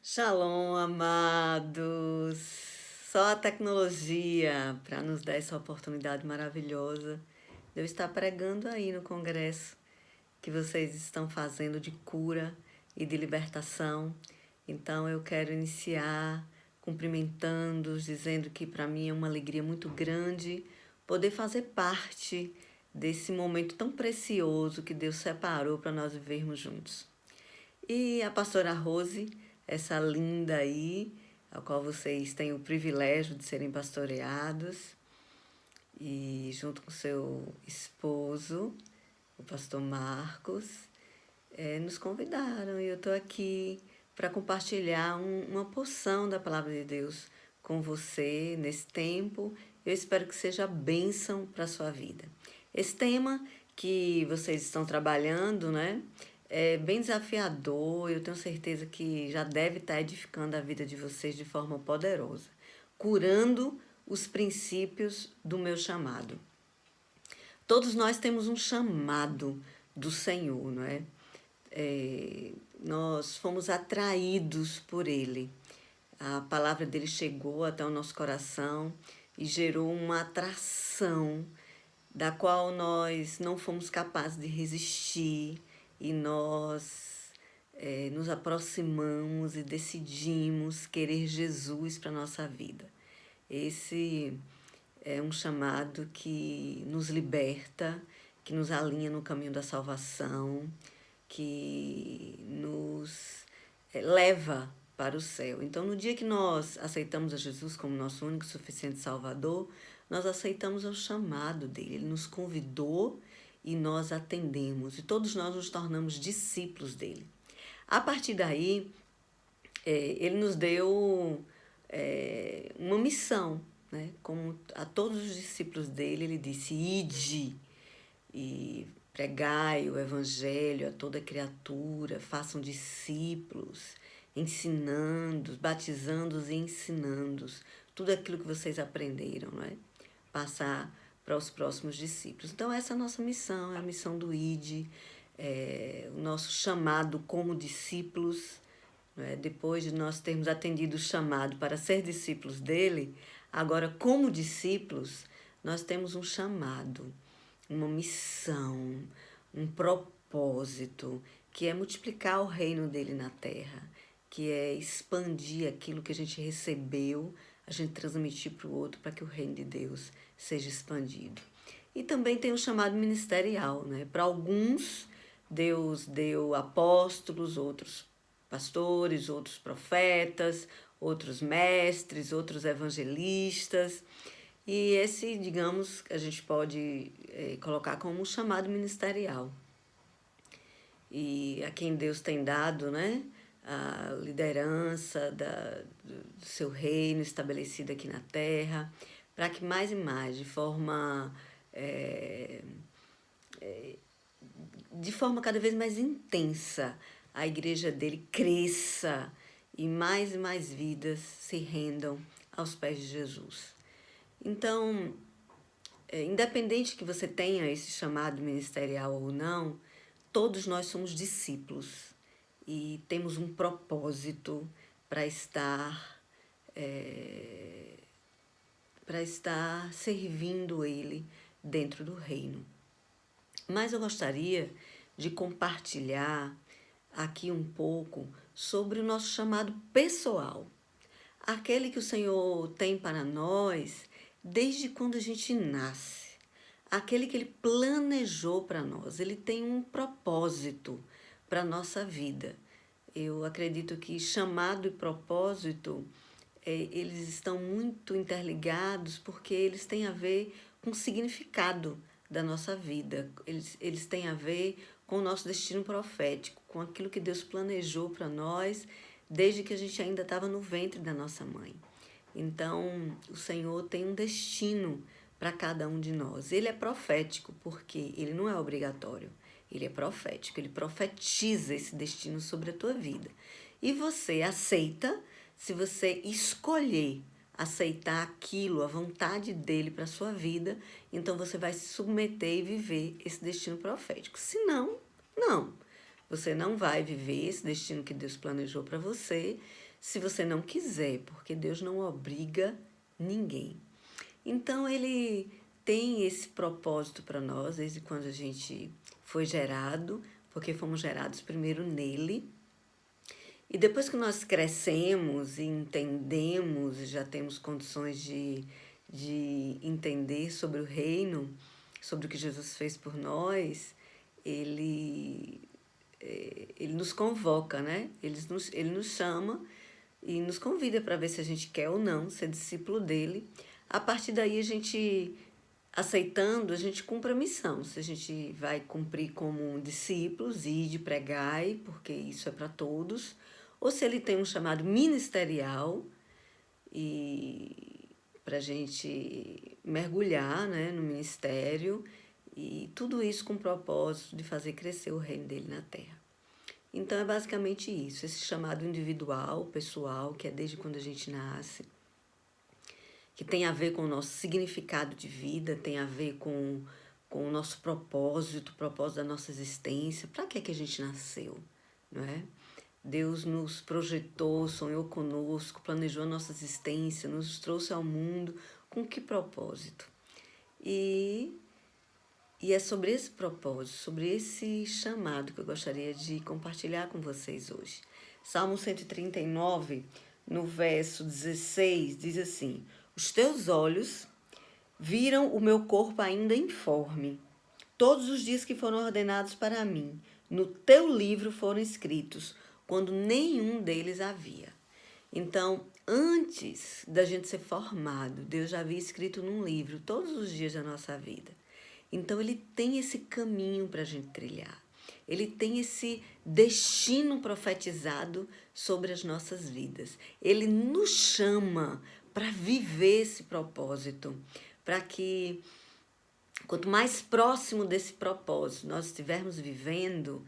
Shalom, amados! Só a tecnologia para nos dar essa oportunidade maravilhosa de eu estar pregando aí no congresso que vocês estão fazendo de cura e de libertação. Então eu quero iniciar cumprimentando-os, dizendo que para mim é uma alegria muito grande poder fazer parte desse momento tão precioso que Deus separou para nós vivermos juntos. E a pastora Rose, essa linda aí, a qual vocês têm o privilégio de serem pastoreados, e junto com seu esposo, o pastor Marcos, nos convidaram e eu estou aqui para compartilhar uma porção da palavra de Deus com você nesse tempo. Eu espero que seja bênção para a sua vida. Esse tema que vocês estão trabalhando, né, é bem desafiador. Eu tenho certeza que já deve estar edificando a vida de vocês de forma poderosa, curando os princípios do meu chamado. Todos nós temos um chamado do Senhor, não é? Nós fomos atraídos por Ele. A palavra dele chegou até o nosso coração e gerou uma atração da qual nós não fomos capazes de resistir e nós nos aproximamos e decidimos querer Jesus para a nossa vida. Esse é um chamado que nos liberta, que nos alinha no caminho da salvação, que nos leva para o céu. Então, no dia que nós aceitamos a Jesus como nosso único e suficiente Salvador, nós aceitamos o chamado dele. Ele nos convidou e nós atendemos. E todos nós nos tornamos discípulos dele. A partir daí, ele nos deu uma missão, né? Como a todos os discípulos dele, ele disse: ide e pregai o evangelho a toda criatura, façam discípulos, ensinando-os, batizando-os e ensinando-os, tudo aquilo que vocês aprenderam, não é? Passar para os próximos discípulos. Então essa é a nossa missão, é a missão do ID, o nosso chamado como discípulos, não é? Depois de nós termos atendido o chamado para ser discípulos dele, agora como discípulos, nós temos um chamado, uma missão, um propósito, que é multiplicar o reino dele na terra, que é expandir aquilo que a gente recebeu, a gente transmitir para o outro, para que o reino de Deus seja expandido. E também tem o chamado ministerial, né? Para alguns, Deus deu apóstolos, outros pastores, outros profetas, outros mestres, outros evangelistas. E esse, digamos, a gente pode colocar como um chamado ministerial. E a quem Deus tem dado, né, a liderança do seu reino estabelecido aqui na terra, para que mais e mais, de forma cada vez mais intensa, a igreja dele cresça e mais vidas se rendam aos pés de Jesus. Então, independente que você tenha esse chamado ministerial ou não, todos nós somos discípulos e temos um propósito para estar servindo Ele dentro do reino. Mas eu gostaria de compartilhar aqui um pouco sobre o nosso chamado pessoal, aquele que o Senhor tem para nós desde quando a gente nasce, aquele que Ele planejou para nós. Ele tem um propósito para a nossa vida. Eu acredito que chamado e propósito, eles estão muito interligados porque eles têm a ver com o significado da nossa vida. Eles têm a ver com o nosso destino profético, com aquilo que Deus planejou para nós desde que a gente ainda estava no ventre da nossa mãe. Então, o Senhor tem um destino para cada um de nós. Ele é profético porque ele não é obrigatório. Ele é profético, ele profetiza esse destino sobre a tua vida. E você aceita, se você escolher aceitar aquilo, a vontade dele para a sua vida, então você vai se submeter e viver esse destino profético. Se não, não. Você não vai viver esse destino que Deus planejou para você se você não quiser, porque Deus não obriga ninguém. Então, ele tem esse propósito para nós, desde quando a gente foi gerado, porque fomos gerados primeiro nele. E depois que nós crescemos e entendemos, e já temos condições de entender sobre o reino, sobre o que Jesus fez por nós, ele nos convoca, né? Ele nos chama e nos convida para ver se a gente quer ou não ser discípulo dele. A partir daí, a gente, aceitando, a gente cumpre a missão. Se a gente vai cumprir como discípulos, ir de pregai, porque isso é para todos, ou se ele tem um chamado ministerial e para a gente mergulhar, né, no ministério, e tudo isso com o propósito de fazer crescer o reino dele na terra. Então é basicamente isso, esse chamado individual, pessoal, que é desde quando a gente nasce, que tem a ver com o nosso significado de vida, tem a ver com o nosso propósito, o propósito da nossa existência. Para que a gente nasceu, não é? Deus nos projetou, sonhou conosco, planejou a nossa existência, nos trouxe ao mundo. Com que propósito? E é sobre esse propósito, sobre esse chamado que eu gostaria de compartilhar com vocês hoje. Salmo 139, no verso 16, diz assim: os teus olhos viram o meu corpo ainda informe. Todos os dias que foram ordenados para mim, no teu livro foram escritos, quando nenhum deles havia. Então, antes da gente ser formado, Deus já havia escrito num livro todos os dias da nossa vida. Então, ele tem esse caminho para a gente trilhar. Ele tem esse destino profetizado sobre as nossas vidas. Ele nos chama para viver esse propósito, para que, quanto mais próximo desse propósito nós estivermos vivendo,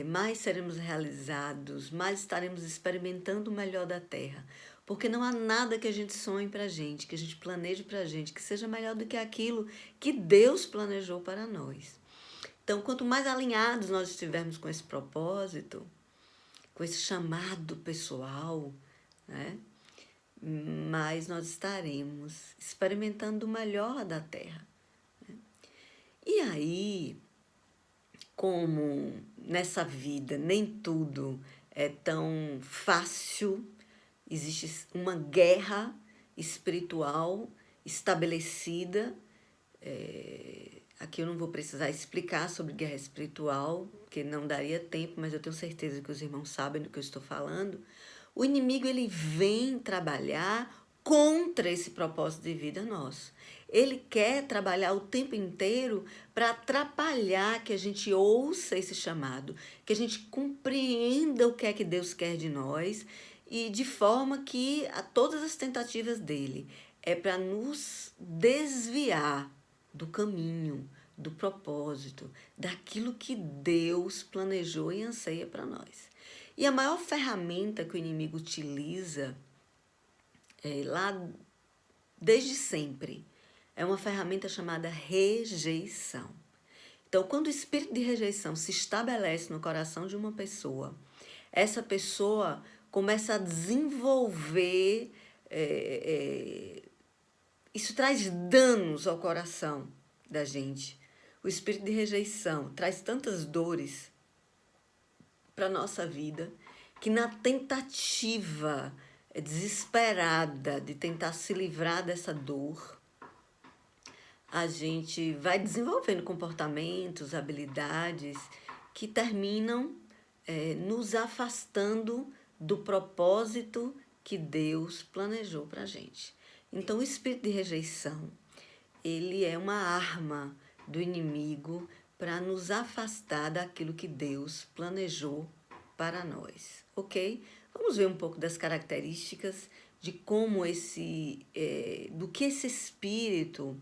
mais seremos realizados, mais estaremos experimentando o melhor da terra. Porque não há nada que a gente sonhe para a gente, que a gente planeje para a gente, que seja melhor do que aquilo que Deus planejou para nós. Então, quanto mais alinhados nós estivermos com esse propósito, com esse chamado pessoal, né, mais nós estaremos experimentando o melhor da terra. E aí, como nessa vida nem tudo é tão fácil, existe uma guerra espiritual estabelecida. Aqui eu não vou precisar explicar sobre guerra espiritual, porque não daria tempo, mas eu tenho certeza que os irmãos sabem do que eu estou falando. O inimigo, ele vem trabalhar contra esse propósito de vida nosso. Ele quer trabalhar o tempo inteiro para atrapalhar que a gente ouça esse chamado, que a gente compreenda o que é que Deus quer de nós, e de forma que a todas as tentativas dele é para nos desviar do caminho, do propósito, daquilo que Deus planejou e anseia para nós. E a maior ferramenta que o inimigo utiliza lá desde sempre é uma ferramenta chamada rejeição. Então, quando o espírito de rejeição se estabelece no coração de uma pessoa, essa pessoa começa a desenvolver, isso traz danos ao coração da gente. O espírito de rejeição traz tantas dores para a nossa vida, que na tentativa desesperada de tentar se livrar dessa dor, a gente vai desenvolvendo comportamentos, habilidades que terminam nos afastando do propósito que Deus planejou para a gente. Então, o espírito de rejeição, ele é uma arma do inimigo para nos afastar daquilo que Deus planejou para nós, ok? Vamos ver um pouco das características de como do que esse espírito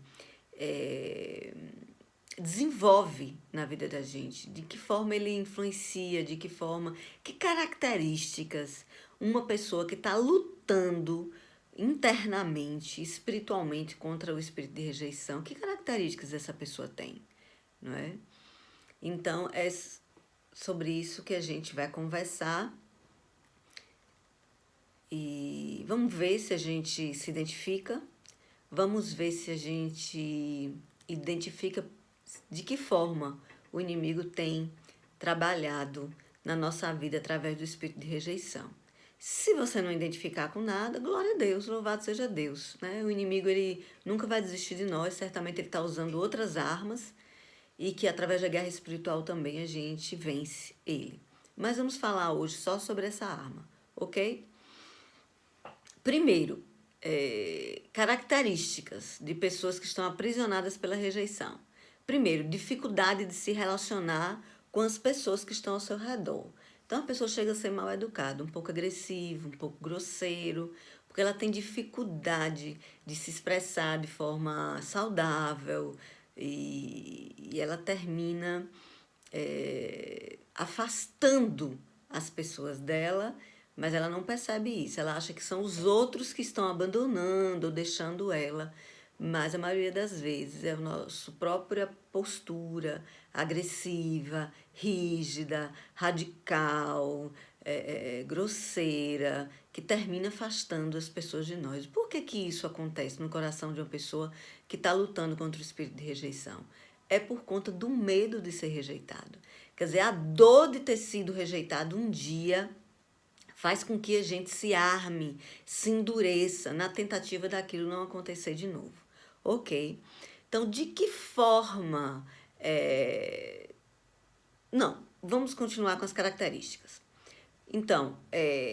desenvolve na vida da gente, de que forma ele influencia, que características uma pessoa que está lutando internamente, espiritualmente contra o espírito de rejeição, que características essa pessoa tem, não é? Então, sobre isso que a gente vai conversar e vamos ver se a gente se identifica, vamos ver se a gente identifica de que forma o inimigo tem trabalhado na nossa vida através do espírito de rejeição. Se você não identificar com nada, glória a Deus, louvado seja Deus, né? O inimigo, ele nunca vai desistir de nós, certamente ele está usando outras armas e que através da guerra espiritual também a gente vence ele. Mas vamos falar hoje só sobre essa arma, ok? Primeiro, características de pessoas que estão aprisionadas pela rejeição. Primeiro, dificuldade de se relacionar com as pessoas que estão ao seu redor. Então, a pessoa chega a ser mal educada, um pouco agressivo, um pouco grosseiro, porque ela tem dificuldade de se expressar de forma saudável e ela termina afastando as pessoas dela, mas ela não percebe isso. Ela acha que são os outros que estão abandonando ou deixando ela, mas a maioria das vezes é a nossa própria postura agressiva, rígida, radical, grosseira, que termina afastando as pessoas de nós. Por que que isso acontece no coração de uma pessoa que está lutando contra o espírito de rejeição? É por conta do medo de ser rejeitado. Quer dizer, a dor de ter sido rejeitado um dia faz com que a gente se arme, se endureça na tentativa daquilo não acontecer de novo. Ok? Então, de que forma... Não, vamos continuar com as características. Então,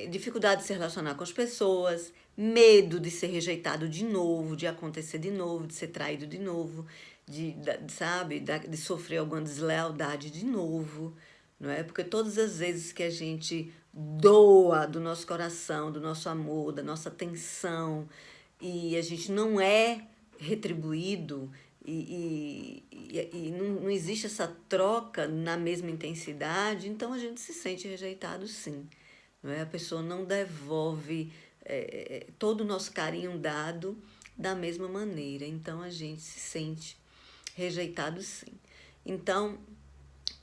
dificuldade de se relacionar com as pessoas, medo de ser rejeitado de novo, de acontecer de novo, de ser traído de novo, de sofrer alguma deslealdade de novo, não é? Porque todas as vezes que a gente doa do nosso coração, do nosso amor, da nossa atenção, e a gente não é retribuído, e não existe essa troca na mesma intensidade, então a gente se sente rejeitado sim. Não é? A pessoa não devolve todo o nosso carinho dado da mesma maneira, então a gente se sente rejeitado sim. Então,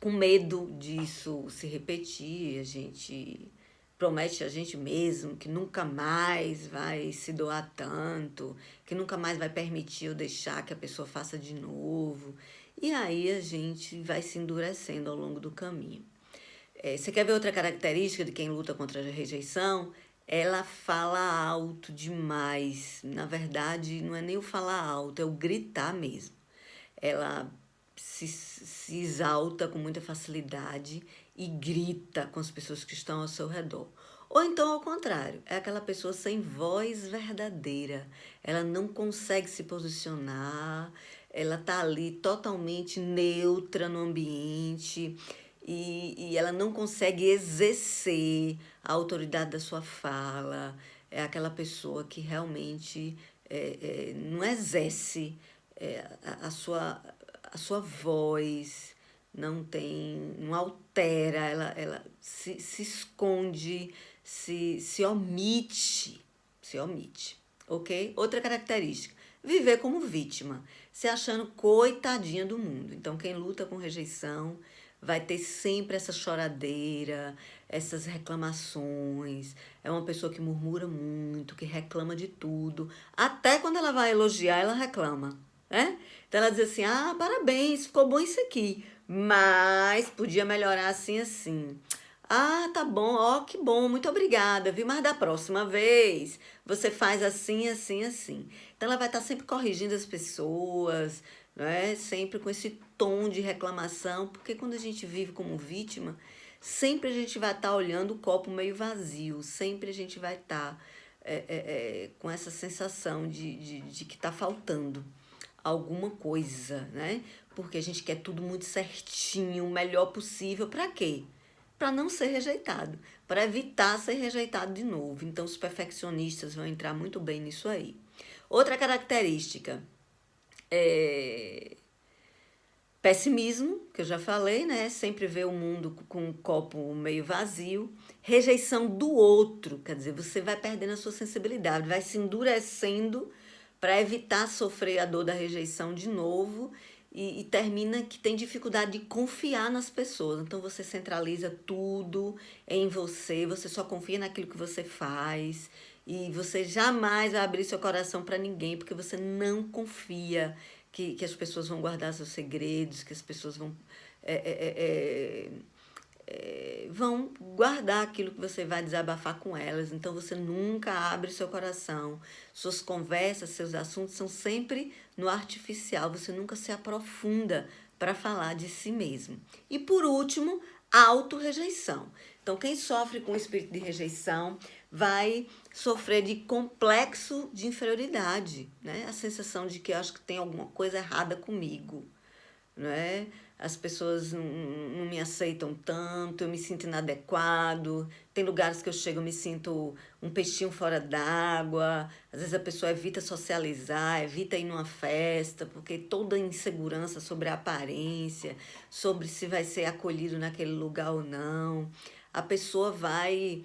com medo disso se repetir, a gente promete a gente mesmo que nunca mais vai se doar tanto, que nunca mais vai permitir ou deixar que a pessoa faça de novo. E aí a gente vai se endurecendo ao longo do caminho. Você quer ver outra característica de quem luta contra a rejeição? Ela fala alto demais. Na verdade, não é nem o falar alto, é o gritar mesmo. Ela se exalta com muita facilidade e grita com as pessoas que estão ao seu redor. Ou então, ao contrário, é aquela pessoa sem voz verdadeira. Ela não consegue se posicionar, ela está ali totalmente neutra no ambiente e ela não consegue exercer a autoridade da sua fala. É aquela pessoa que realmente não exerce a sua voz, não altera, ela se esconde, se omite, ok? Outra característica, viver como vítima, se achando coitadinha do mundo. Então, quem luta com rejeição vai ter sempre essa choradeira, essas reclamações. É uma pessoa que murmura muito, que reclama de tudo. Até quando ela vai elogiar, ela reclama, né? Então ela diz assim, parabéns, ficou bom isso aqui, mas podia melhorar assim, assim. Tá bom, que bom, muito obrigada, viu? Mas da próxima vez você faz assim, assim, assim. Então ela vai estar sempre corrigindo as pessoas, né? Sempre com esse tom de reclamação, porque quando a gente vive como vítima, sempre a gente vai estar olhando o copo meio vazio, sempre a gente vai estar com essa sensação de que está faltando alguma coisa, né? Porque a gente quer tudo muito certinho, o melhor possível. Para quê? Para não ser rejeitado, para evitar ser rejeitado de novo. Então, os perfeccionistas vão entrar muito bem nisso aí. Outra característica é pessimismo, que eu já falei, né? Sempre ver o mundo com um copo meio vazio. Rejeição do outro, quer dizer, você vai perdendo a sua sensibilidade, vai se endurecendo para evitar sofrer a dor da rejeição de novo e termina que tem dificuldade de confiar nas pessoas. Então você centraliza tudo em você, você só confia naquilo que você faz e você jamais vai abrir seu coração para ninguém porque você não confia que as pessoas vão guardar seus segredos, que as pessoas é, é, é, vão guardar aquilo que você vai desabafar com elas. Então você nunca abre seu coração. Suas conversas, seus assuntos são sempre no artificial. Você nunca se aprofunda para falar de si mesmo. E por último, a autorrejeição. Então quem sofre com o espírito de rejeição vai sofrer de complexo de inferioridade, né? A sensação de que eu acho que tem alguma coisa errada comigo, né? As pessoas não me aceitam tanto, eu me sinto inadequado. Tem lugares que eu chego, eu me sinto um peixinho fora d'água. Às vezes a pessoa evita socializar, evita ir numa festa, porque toda insegurança sobre a aparência, sobre se vai ser acolhido naquele lugar ou não. A pessoa vai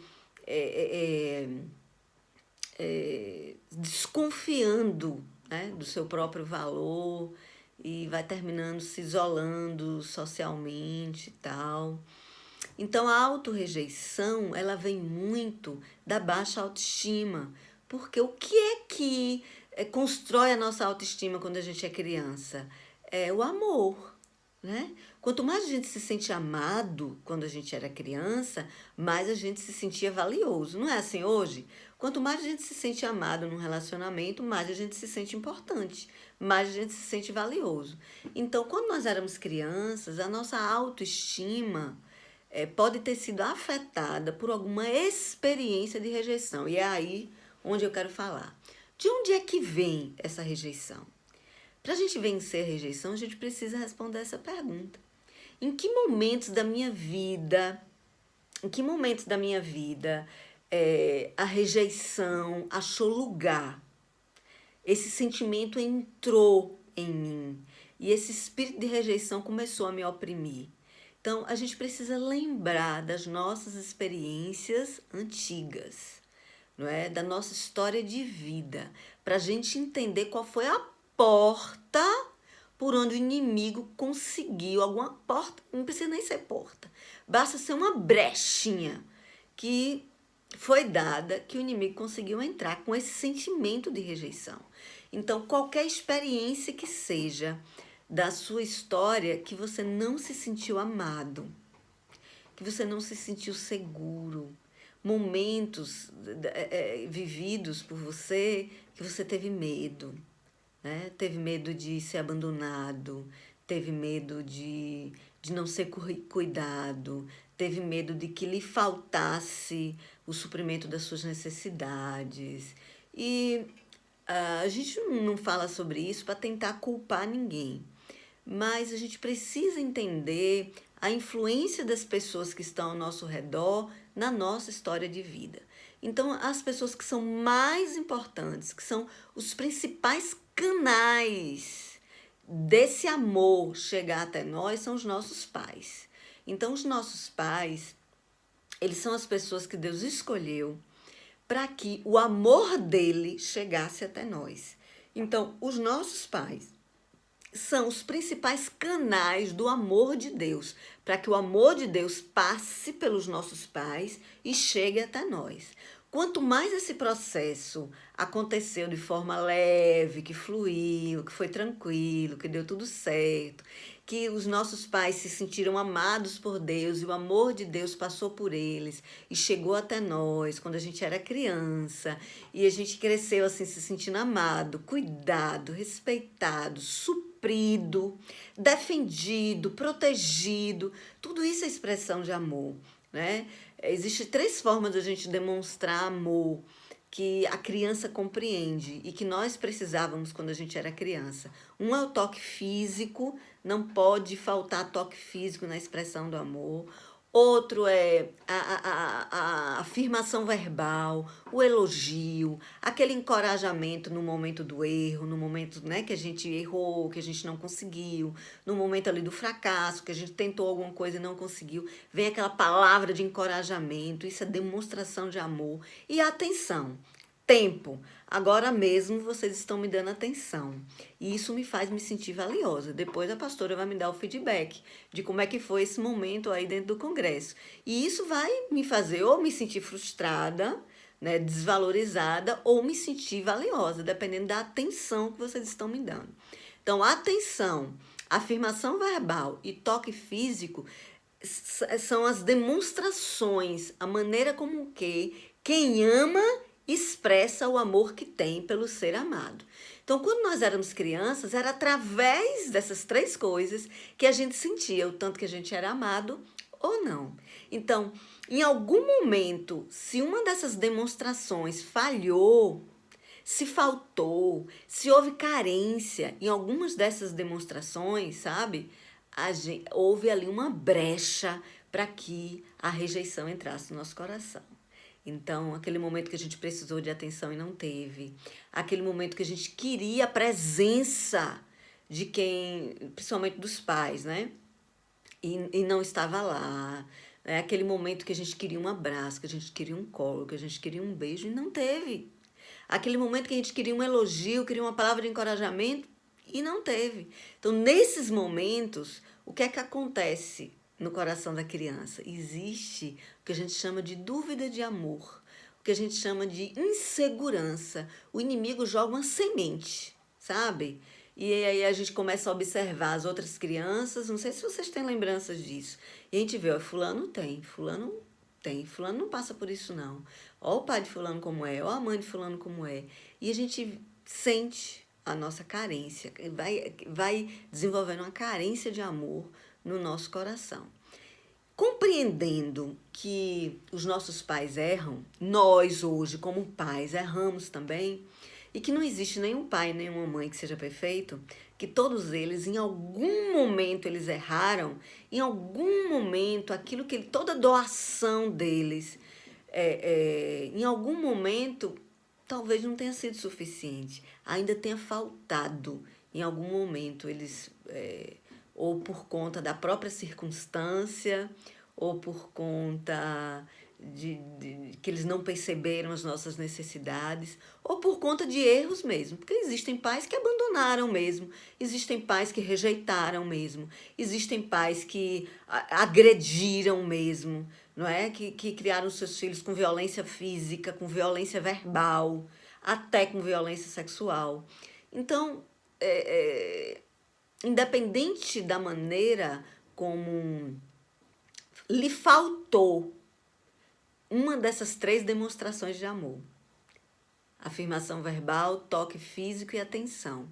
desconfiando, né, do seu próprio valor e vai terminando se isolando socialmente e tal. Então a autorrejeição, ela vem muito da baixa autoestima, porque o que é que constrói a nossa autoestima quando a gente é criança? É o amor, né? Quanto mais a gente se sente amado quando a gente era criança, mais a gente se sentia valioso. Não é assim hoje? Quanto mais a gente se sente amado num relacionamento, mais a gente se sente importante, mais a gente se sente valioso. Então, quando nós éramos crianças, a nossa autoestima pode ter sido afetada por alguma experiência de rejeição. E é aí onde eu quero falar. De onde é que vem essa rejeição? Para a gente vencer a rejeição, a gente precisa responder essa pergunta. Em que momentos da minha vida, a rejeição achou lugar? Esse sentimento entrou em mim e esse espírito de rejeição começou a me oprimir. Então, a gente precisa lembrar das nossas experiências antigas, não é? Da nossa história de vida, para a gente entender qual foi a porta por onde o inimigo conseguiu, alguma porta, não precisa nem ser porta, basta ser uma brechinha que foi dada, que o inimigo conseguiu entrar com esse sentimento de rejeição. Então, qualquer experiência que seja da sua história que você não se sentiu amado, que você não se sentiu seguro, momentos vividos por você que você teve medo, né? Teve medo de ser abandonado, teve medo de não ser cuidado, teve medo de que lhe faltasse o suprimento das suas necessidades. E a gente não fala sobre isso para tentar culpar ninguém, mas a gente precisa entender a influência das pessoas que estão ao nosso redor na nossa história de vida. Então, as pessoas que são mais importantes, que são os principais canais desse amor chegar até nós, são os nossos pais. Então, os nossos pais, eles são as pessoas que Deus escolheu para que o amor dele chegasse até nós. Então, os nossos pais são os principais canais do amor de Deus, para que o amor de Deus passe pelos nossos pais e chegue até nós. Quanto mais esse processo aconteceu de forma leve, que fluiu, que foi tranquilo, que deu tudo certo, que os nossos pais se sentiram amados por Deus e o amor de Deus passou por eles e chegou até nós quando a gente era criança e a gente cresceu assim se sentindo amado, cuidado, respeitado, suprido, defendido, protegido. Tudo isso é expressão de amor, né? Existem 3 formas de a gente demonstrar amor que a criança compreende e que nós precisávamos quando a gente era criança. Um é o toque físico, não pode faltar toque físico na expressão do amor. Outro é a afirmação verbal, o elogio, aquele encorajamento no momento do erro, no momento, né, que a gente errou, que a gente não conseguiu, no momento ali do fracasso, que a gente tentou alguma coisa e não conseguiu. Vem aquela palavra de encorajamento, isso é demonstração de amor. E a atenção. tempo. Agora mesmo vocês estão me dando atenção. E isso me faz me sentir valiosa. Depois a pastora vai me dar o feedback de como é que foi esse momento aí dentro do congresso. E isso vai me fazer ou me sentir frustrada, né, desvalorizada, ou me sentir valiosa, dependendo da atenção que vocês estão me dando. Então, atenção, afirmação verbal e toque físico são as demonstrações, a maneira como que quem ama expressa o amor que tem pelo ser amado. Então, quando nós éramos crianças, era através dessas três coisas que a gente sentia o tanto que a gente era amado ou não. Então, em algum momento, se uma dessas demonstrações falhou, se faltou, se houve carência em algumas dessas demonstrações, sabe? Houve ali uma brecha para que a rejeição entrasse no nosso coração. Então, aquele momento que a gente precisou de atenção e não teve, aquele momento que a gente queria a presença de quem, principalmente dos pais, né? E não estava lá. É aquele momento que a gente queria um abraço, que a gente queria um colo, que a gente queria um beijo e não teve. Aquele momento que a gente queria um elogio, queria uma palavra de encorajamento e não teve. Então, nesses momentos, o que é que acontece no coração da criança? Existe o que a gente chama de dúvida de amor, o que a gente chama de insegurança. O inimigo joga uma semente, sabe? E aí a gente começa a observar as outras crianças, não sei se vocês têm lembranças disso. E a gente vê, ó, fulano não passa por isso não. Ó o pai de fulano como é, ó a mãe de fulano como é. E a gente sente a nossa carência, vai desenvolvendo uma carência de amor no nosso coração. Compreendendo que os nossos pais erram, nós hoje como pais erramos também, e que não existe nenhum pai, nenhuma mãe que seja perfeito, que todos eles, em algum momento, eles erraram, em algum momento, toda doação deles, em algum momento, talvez não tenha sido suficiente, ainda tenha faltado, em algum momento, eles, ou por conta da própria circunstância, ou por conta de que eles não perceberam as nossas necessidades, ou por conta de erros mesmo, porque existem pais que abandonaram mesmo, existem pais que rejeitaram mesmo, existem pais que agrediram mesmo, não é? Que criaram seus filhos com violência física, com violência verbal, até com violência sexual. Então, independente da maneira como lhe faltou uma dessas três demonstrações de amor: afirmação verbal, toque físico e atenção.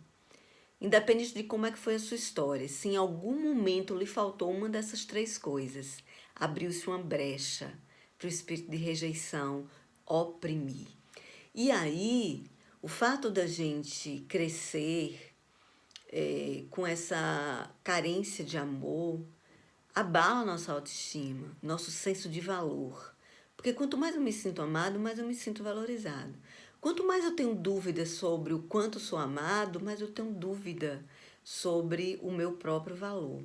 Independente de como é que foi a sua história, se em algum momento lhe faltou uma dessas três coisas, abriu-se uma brecha para o espírito de rejeição oprimir. E aí, o fato da gente crescer com essa carência de amor abala nossa autoestima, nosso senso de valor. Porque quanto mais eu me sinto amado, mais eu me sinto valorizado. Quanto mais eu tenho dúvida sobre o quanto sou amado, mais eu tenho dúvida sobre o meu próprio valor.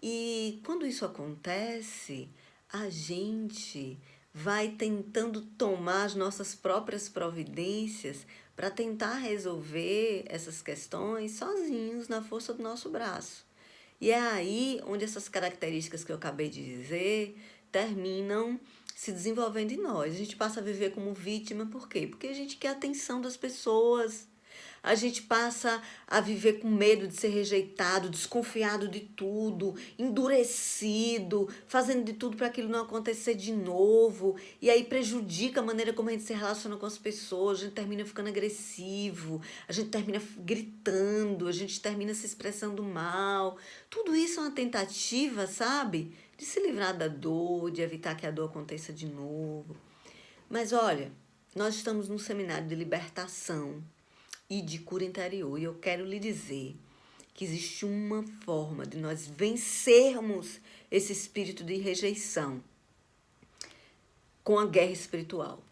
E quando isso acontece, a gente vai tentando tomar as nossas próprias providências para tentar resolver essas questões sozinhos, na força do nosso braço. E é aí onde essas características que eu acabei de dizer terminam se desenvolvendo em nós. A gente passa a viver como vítima, por quê? Porque a gente quer a atenção das pessoas. A gente passa a viver com medo de ser rejeitado, desconfiado de tudo, endurecido, fazendo de tudo para aquilo não acontecer de novo. E aí prejudica a maneira como a gente se relaciona com as pessoas. A gente termina ficando agressivo, a gente termina gritando, a gente termina se expressando mal. Tudo isso é uma tentativa, sabe? De se livrar da dor, de evitar que a dor aconteça de novo. Mas olha, nós estamos num seminário de libertação e de cura interior. E eu quero lhe dizer que existe uma forma de nós vencermos esse espírito de rejeição com a guerra espiritual.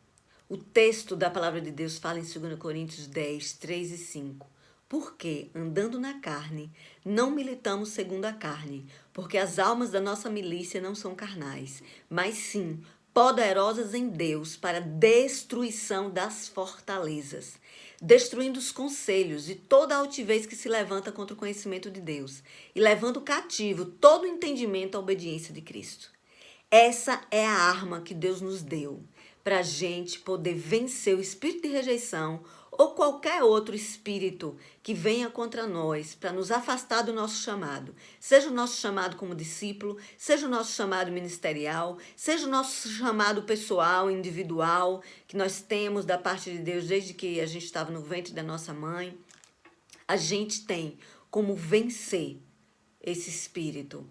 O texto da palavra de Deus fala em 2 Coríntios 10, 3 e 5. Porque, andando na carne, não militamos segundo a carne, porque as almas da nossa milícia não são carnais, mas sim poderosas em Deus para destruição das fortalezas, destruindo os conselhos e toda a altivez que se levanta contra o conhecimento de Deus, e levando cativo todo o entendimento à obediência de Cristo. Essa é a arma que Deus nos deu para a gente poder vencer o espírito de rejeição ou qualquer outro espírito que venha contra nós para nos afastar do nosso chamado. Seja o nosso chamado como discípulo, seja o nosso chamado ministerial, seja o nosso chamado pessoal, individual, que nós temos da parte de Deus desde que a gente estava no ventre da nossa mãe. A gente tem como vencer esse espírito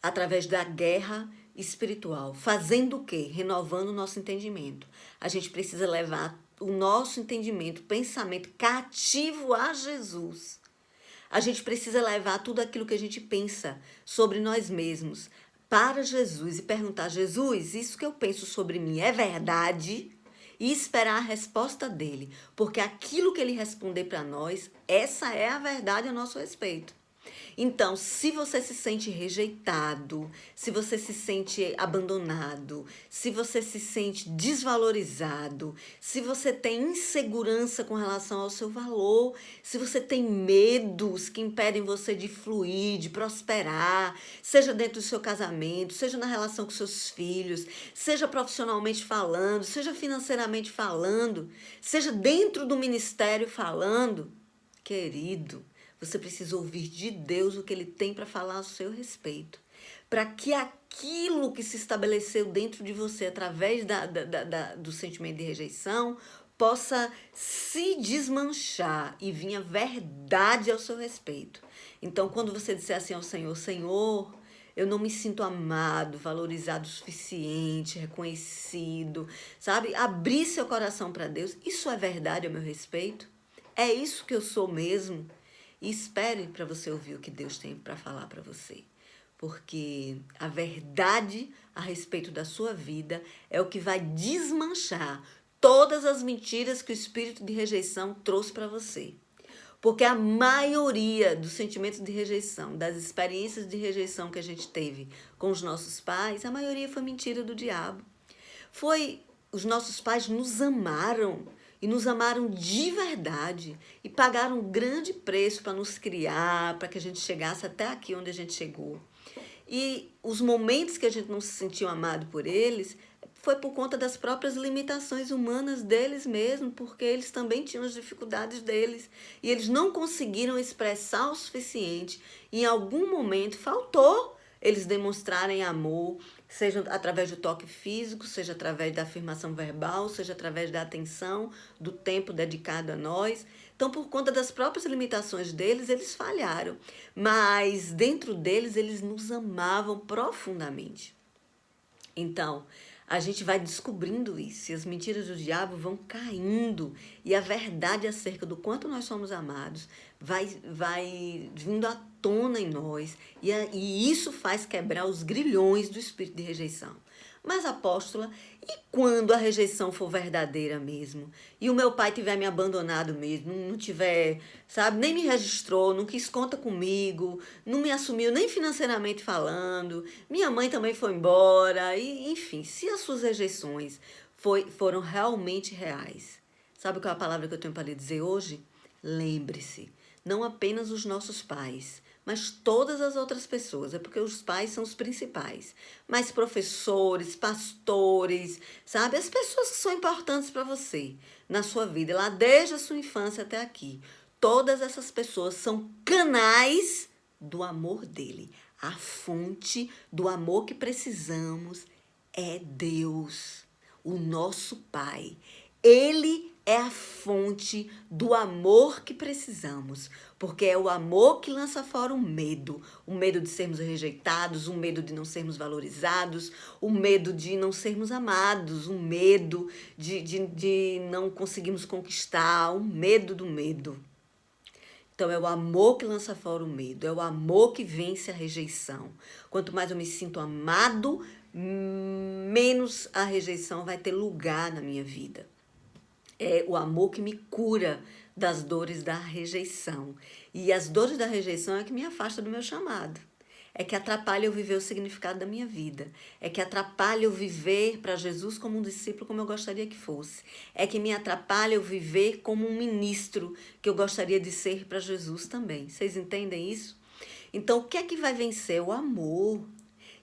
através da guerra espiritual. Fazendo o quê? Renovando o nosso entendimento. A gente precisa levar o nosso entendimento, pensamento cativo a Jesus. A gente precisa levar tudo aquilo que a gente pensa sobre nós mesmos para Jesus e perguntar: Jesus, isso que eu penso sobre mim é verdade? E esperar a resposta dele, porque aquilo que ele responder para nós, essa é a verdade a nosso respeito. Então, se você se sente rejeitado, se você se sente abandonado, se você se sente desvalorizado, se você tem insegurança com relação ao seu valor, se você tem medos que impedem você de fluir, de prosperar, seja dentro do seu casamento, seja na relação com seus filhos, seja profissionalmente falando, seja financeiramente falando, seja dentro do ministério falando, querido, você precisa ouvir de Deus o que Ele tem para falar a seu respeito. Para que aquilo que se estabeleceu dentro de você através do sentimento de rejeição possa se desmanchar e vir a verdade ao seu respeito. Então, quando você disser assim ao Senhor: Senhor, eu não me sinto amado, valorizado o suficiente, reconhecido, sabe? Abrir seu coração para Deus. Isso é verdade ao meu respeito? É isso que eu sou mesmo? E espere para você ouvir o que Deus tem para falar para você. Porque a verdade a respeito da sua vida é o que vai desmanchar todas as mentiras que o espírito de rejeição trouxe para você. Porque a maioria dos sentimentos de rejeição, das experiências de rejeição que a gente teve com os nossos pais, a maioria foi mentira do diabo. Os nossos pais nos amaram. E nos amaram de verdade e pagaram um grande preço para nos criar, para que a gente chegasse até aqui onde a gente chegou. E os momentos que a gente não se sentiu amado por eles foi por conta das próprias limitações humanas deles mesmo, porque eles também tinham as dificuldades deles e eles não conseguiram expressar o suficiente. E em algum momento faltou eles demonstrarem amor, seja através do toque físico, seja através da afirmação verbal, seja através da atenção, do tempo dedicado a nós. Então, por conta das próprias limitações deles, eles falharam. Mas dentro deles, eles nos amavam profundamente. Então, a gente vai descobrindo isso, e as mentiras do diabo vão caindo, e a verdade acerca do quanto nós somos amados vai vindo à tona em nós, e isso faz quebrar os grilhões do espírito de rejeição. Mas, apóstola, e quando a rejeição for verdadeira mesmo? E o meu pai tiver me abandonado mesmo, não tiver, sabe, nem me registrou, não quis conta comigo, não me assumiu nem financeiramente falando, minha mãe também foi embora, e enfim, se as suas rejeições foram realmente reais. Sabe qual é a palavra que eu tenho para lhe dizer hoje? Lembre-se, não apenas os nossos pais, mas todas as outras pessoas, é porque os pais são os principais, mas professores, pastores, sabe, as pessoas que são importantes para você na sua vida, lá desde a sua infância até aqui, todas essas pessoas são canais do amor dele. A fonte do amor que precisamos é Deus, o nosso Pai. Ele é a fonte do amor que precisamos, porque é o amor que lança fora o medo de sermos rejeitados, o medo de não sermos valorizados, o medo de não sermos amados, o medo de não conseguirmos conquistar, o medo do medo. Então, é o amor que lança fora o medo, é o amor que vence a rejeição. Quanto mais eu me sinto amado, menos a rejeição vai ter lugar na minha vida. É o amor que me cura das dores da rejeição. E as dores da rejeição é que me afasta do meu chamado. é que atrapalha eu viver o significado da minha vida, é que atrapalha eu viver para Jesus como um discípulo como eu gostaria que fosse, é que me atrapalha eu viver como um ministro que eu gostaria de ser para Jesus também. Vocês entendem isso? Então, o que é que vai vencer? O amor.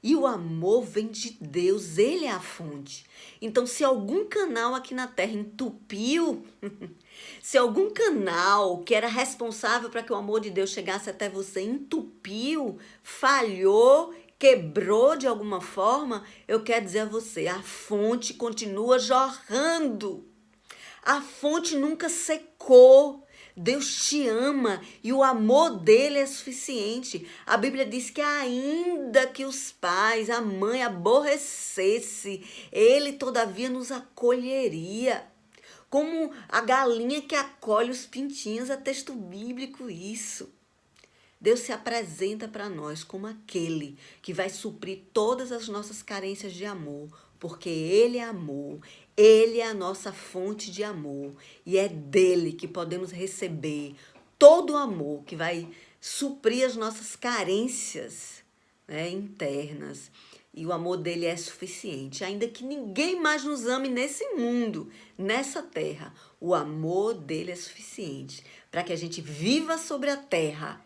E o amor vem de Deus, Ele é a fonte. Então, se algum canal aqui na Terra entupiu, se algum canal que era responsável para que o amor de Deus chegasse até você entupiu, falhou, quebrou de alguma forma, eu quero dizer a você, a fonte continua jorrando. A fonte nunca secou. Deus te ama e o amor dele é suficiente. A Bíblia diz que ainda que os pais, a mãe aborrecesse, ele todavia nos acolheria. Como a galinha que acolhe os pintinhos, é texto bíblico isso. Deus se apresenta para nós como aquele que vai suprir todas as nossas carências de amor, porque Ele é amor, Ele é a nossa fonte de amor e é dele que podemos receber todo o amor que vai suprir as nossas carências, né, internas. E o amor dele é suficiente, ainda que ninguém mais nos ame nesse mundo, nessa terra. O amor dele é suficiente para que a gente viva sobre a terra,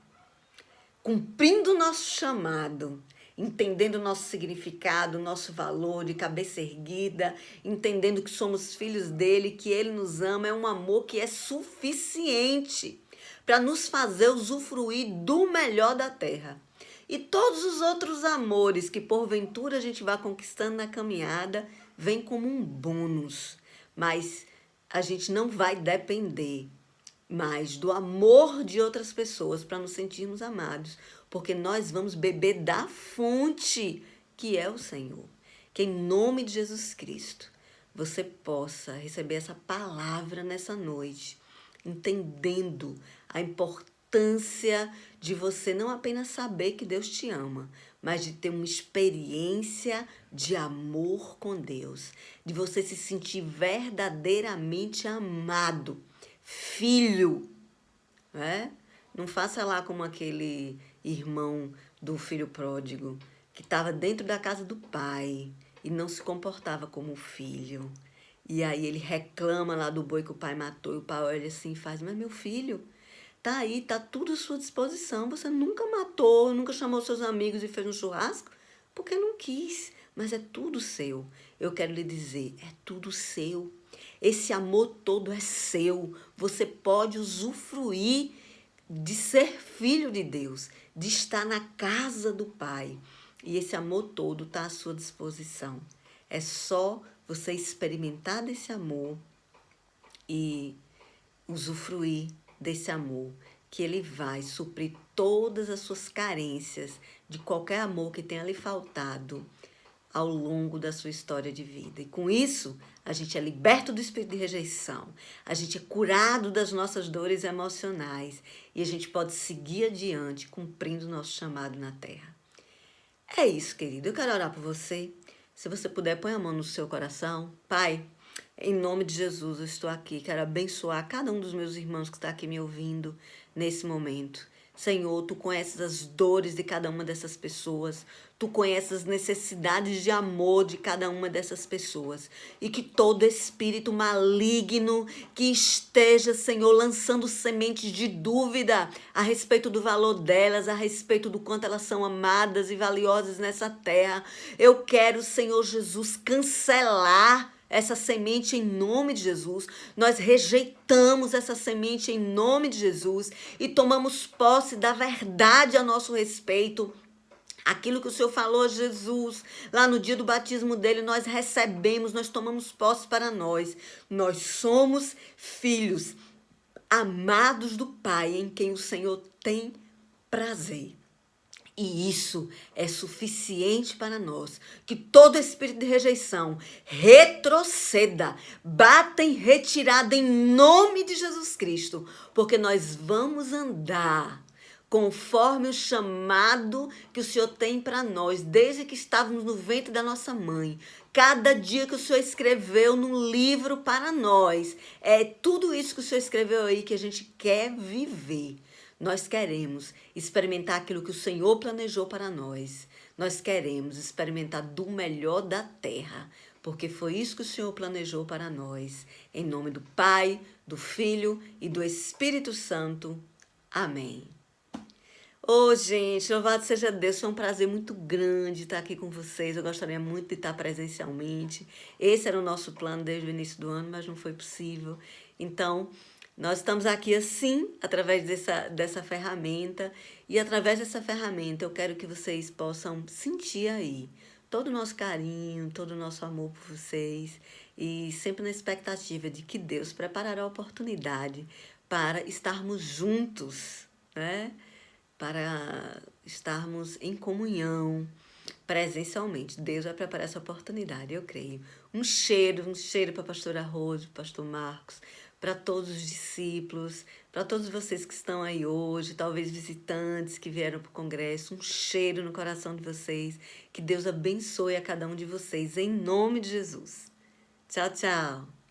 cumprindo o nosso chamado, entendendo o nosso significado, o nosso valor de cabeça erguida, entendendo que somos filhos dele, que ele nos ama, é um amor que é suficiente para nos fazer usufruir do melhor da terra. E todos os outros amores que porventura a gente vai conquistando na caminhada, vem como um bônus, mas a gente não vai depender mais do amor de outras pessoas para nos sentirmos amados, porque nós vamos beber da fonte que é o Senhor. Que em nome de Jesus Cristo você possa receber essa palavra nessa noite, entendendo a importância de você não apenas saber que Deus te ama, mas de ter uma experiência de amor com Deus, de você se sentir verdadeiramente amado, filho, né? Não faça lá como aquele irmão do filho pródigo, que estava dentro da casa do pai e não se comportava como filho. E aí ele reclama lá do boi que o pai matou, e o pai olha assim e faz, mas meu filho, tá aí, tá tudo à sua disposição, você nunca matou, nunca chamou seus amigos e fez um churrasco, porque não quis, mas é tudo seu. Eu quero lhe dizer, é tudo seu. Esse amor todo é seu. Você pode usufruir de ser filho de Deus, de estar na casa do Pai. E esse amor todo está à sua disposição. É só você experimentar desse amor e usufruir desse amor, que ele vai suprir todas as suas carências de qualquer amor que tenha lhe faltado ao longo da sua história de vida. E com isso, a gente é liberto do espírito de rejeição, a gente é curado das nossas dores emocionais e a gente pode seguir adiante cumprindo o nosso chamado na terra. É isso, querido. Eu quero orar por você. Se você puder, põe a mão no seu coração. Pai, em nome de Jesus, eu estou aqui. Quero abençoar cada um dos meus irmãos que está aqui me ouvindo nesse momento. Senhor, Tu conheces as dores de cada uma dessas pessoas. Tu conheces as necessidades de amor de cada uma dessas pessoas. E que todo espírito maligno que esteja, Senhor, lançando sementes de dúvida a respeito do valor delas, a respeito do quanto elas são amadas e valiosas nessa terra, eu quero, Senhor Jesus, cancelar essa semente em nome de Jesus. Nós rejeitamos essa semente em nome de Jesus e tomamos posse da verdade a nosso respeito. Aquilo que o Senhor falou a Jesus, lá no dia do batismo dele, nós recebemos, nós tomamos posse para nós. Nós somos filhos amados do Pai, em quem o Senhor tem prazer. E isso é suficiente para nós. Que todo espírito de rejeição retroceda, bata em retirada em nome de Jesus Cristo, porque nós vamos andar conforme o chamado que o Senhor tem para nós, desde que estávamos no ventre da nossa mãe. Cada dia que o Senhor escreveu num livro para nós, é tudo isso que o Senhor escreveu aí que a gente quer viver. Nós queremos experimentar aquilo que o Senhor planejou para nós. Nós queremos experimentar do melhor da terra, porque foi isso que o Senhor planejou para nós. Em nome do Pai, do Filho e do Espírito Santo. Amém. Ô, gente, louvado seja Deus, foi um prazer muito grande estar aqui com vocês. Eu gostaria muito de estar presencialmente. Esse era o nosso plano desde o início do ano, mas não foi possível. Então, nós estamos aqui assim, através dessa ferramenta. E através dessa ferramenta, eu quero que vocês possam sentir aí todo o nosso carinho, todo o nosso amor por vocês. E sempre na expectativa de que Deus preparará a oportunidade para estarmos juntos, né? Para estarmos em comunhão presencialmente. Deus vai preparar essa oportunidade, eu creio. Um cheiro para a pastora Rose, para o pastor Marcos, para todos os discípulos, para todos vocês que estão aí hoje, talvez visitantes que vieram para o congresso. Um cheiro no coração de vocês. Que Deus abençoe a cada um de vocês, em nome de Jesus. Tchau, tchau.